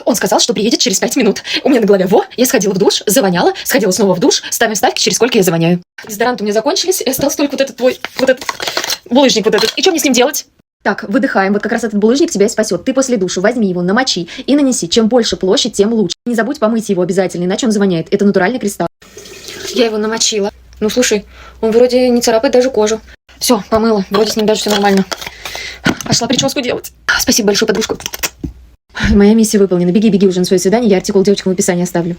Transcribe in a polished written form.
Он сказал, что приедет через 5 минут. У меня на голове я сходила в душ, завоняла, сходила снова в душ, ставим ставки, через сколько я завоняю. Дезодоранты у меня закончились, и остался только вот этот булыжник вот этот. И что мне с ним делать? Так, выдыхаем. Вот как раз этот булыжник тебя и спасет. Ты после душа возьми его, намочи и нанеси. Чем больше площадь, тем лучше. Не забудь помыть его обязательно, иначе он завоняет. Это натуральный кристалл. Я его намочила. Ну, слушай, он вроде не царапает даже кожу. Все, помыла. Вроде с ним даже все нормально. Пошла прическу делать. Спасибо большое, подружка. Моя миссия выполнена. Беги уже на свое свидание. Я артикул девочкам в описании оставлю.